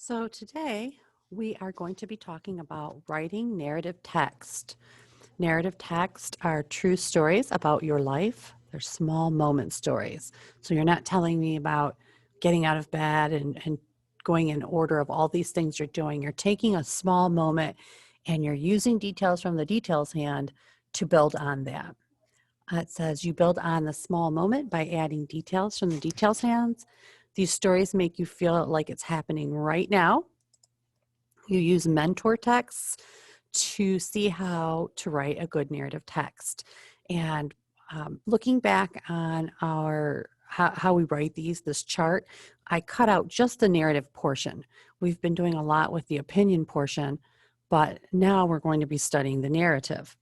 So today we are going to be talking about writing narrative text. Narrative text are true stories about your life. They're small moment stories. So you're not telling me about getting out of bed and going in order of all these things you're doing. You're taking a small moment and you're using details from the details hand to build on that. It says you build on the small moment by adding details from the details hands. These stories make you feel like it's happening right now. You use mentor texts to see how to write a good narrative text. And looking back on how we write this chart, I cut out just the narrative portion. We've been doing a lot with the opinion portion, but now we're going to be studying the narrative.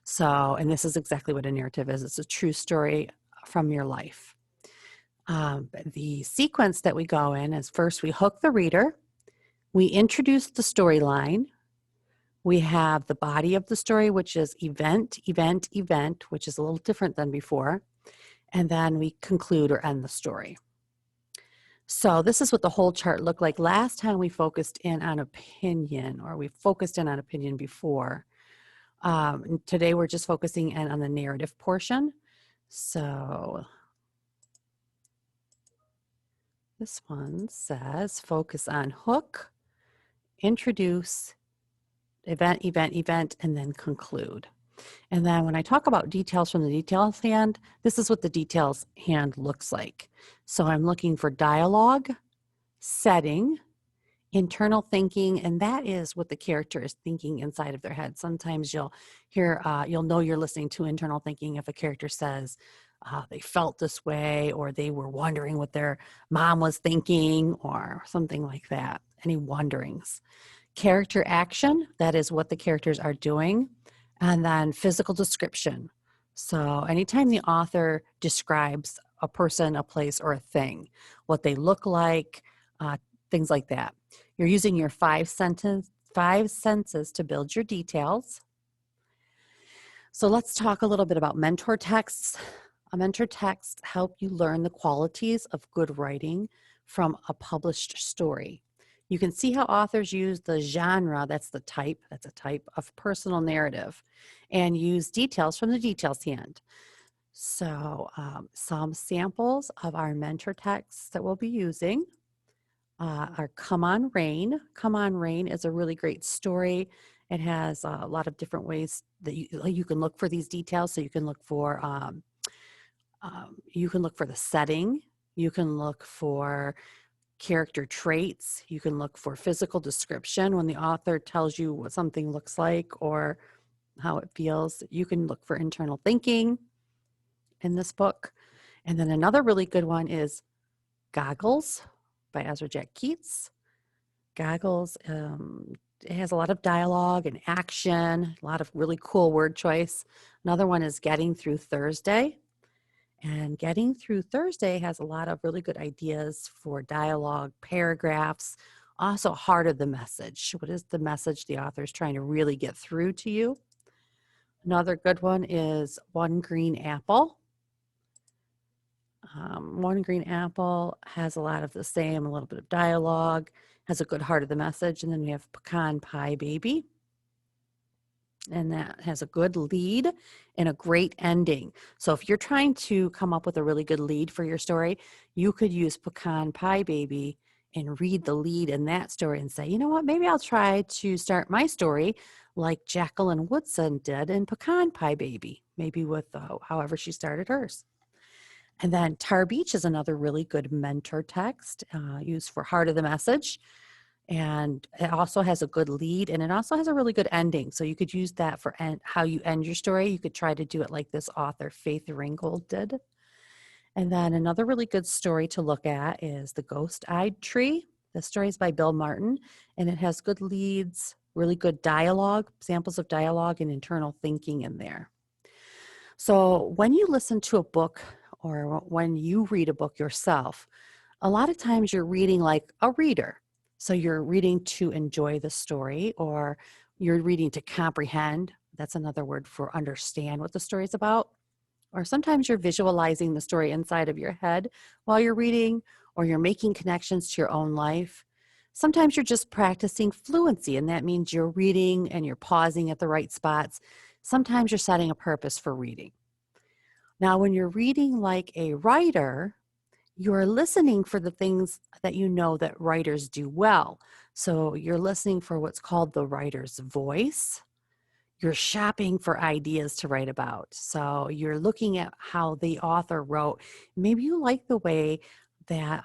So, and this is exactly what a narrative is. It's a true story from your life. The sequence that we go in is first we hook the reader, we introduce the storyline, we have the body of the story, which is event, event, event, which is a little different than before, and then we conclude or end the story. So this is what the whole chart looked like. Last time we focused in on opinion, or we focused in on opinion before. Today we're just focusing in on the narrative portion. So this one says focus on hook, introduce, event, event, event, and then conclude. And then when I talk about details from the details hand, this is what the details hand looks like. So I'm looking for dialogue, setting, internal thinking, and that is what the character is thinking inside of their head. Sometimes you'll hear, you'll know you're listening to internal thinking if a character says they felt this way, or they were wondering what their mom was thinking, or something like that. Any wonderings. Character action, that is what the characters are doing. And then physical description. So anytime the author describes a person, a place, or a thing, what they look like, things like that. You're using your five senses to build your details. So let's talk a little bit about mentor texts. A mentor text help you learn the qualities of good writing from a published story. You can see how authors use the genre, that's a type of personal narrative, and use details from the details hand. So some samples of our mentor texts that we'll be using are Come On Rain. Come On Rain is a really great story. It has a lot of different ways that you can look for these details. So you can look for the setting. You can look for character traits. You can look for physical description when the author tells you what something looks like or how it feels. You can look for internal thinking in this book. And then another really good one is Goggles by Ezra Jack Keats. Goggles, it has a lot of dialogue and action, a lot of really cool word choice. Another one is Getting Through Thursday. And Getting Through Thursday has a lot of really good ideas for dialogue, paragraphs, also heart of the message. What is the message the author is trying to really get through to you? Another good one is One Green Apple. One Green Apple has a lot of the same, a little bit of dialogue, has a good heart of the message. And then we have Pecan Pie Baby. And that has a good lead and a great ending. So if you're trying to come up with a really good lead for your story, you could use Pecan Pie Baby and read the lead in that story and say, you know what, maybe I'll try to start my story like Jacqueline Woodson did in Pecan Pie Baby, maybe with however she started hers. And then Tar Beach is another really good mentor text used for heart of the message. And it also has a good lead, and it also has a really good ending. So you could use that for how you end your story. You could try to do it like this author, Faith Ringgold, did. And then another really good story to look at is The Ghost-Eyed Tree. The story is by Bill Martin, and it has good leads, really good dialogue, samples of dialogue and internal thinking in there. So when you listen to a book or when you read a book yourself, a lot of times you're reading like a reader. So you're reading to enjoy the story, or you're reading to comprehend. That's another word for understand what the story is about. Or sometimes you're visualizing the story inside of your head while you're reading, or you're making connections to your own life. Sometimes you're just practicing fluency, and that means you're reading and you're pausing at the right spots. Sometimes you're setting a purpose for reading. Now, when you're reading like a writer, you're listening for the things that you know that writers do well. So you're listening for what's called the writer's voice. You're shopping for ideas to write about. So you're looking at how the author wrote. Maybe you like the way that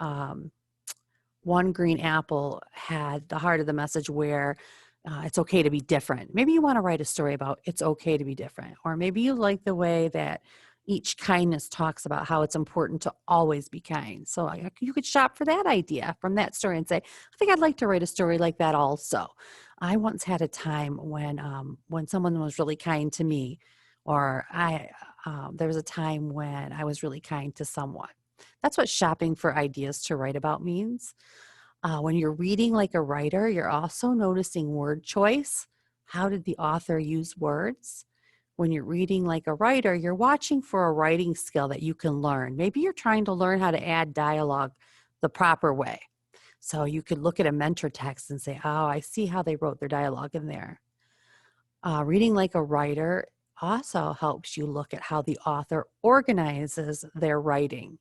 One Green Apple had the heart of the message where it's okay to be different. Maybe you want to write a story about it's okay to be different. Or maybe you like the way that each kindness talks about how it's important to always be kind. So you could shop for that idea from that story and say, I think I'd like to write a story like that also. I once had a time when someone was really kind to me, or there was a time when I was really kind to someone. That's what shopping for ideas to write about means. When you're reading like a writer, you're also noticing word choice. How did the author use words? When you're reading like a writer, you're watching for a writing skill that you can learn. Maybe you're trying to learn how to add dialogue the proper way. So you could look at a mentor text and say, oh, I see how they wrote their dialogue in there. Reading like a writer also helps you look at how the author organizes their writing.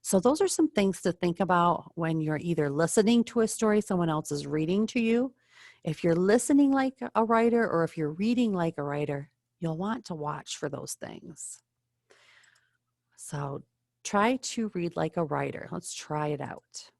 So, those are some things to think about when you're either listening to a story someone else is reading to you. If you're listening like a writer or if you're reading like a writer, you'll want to watch for those things. So, try to read like a writer. Let's try it out.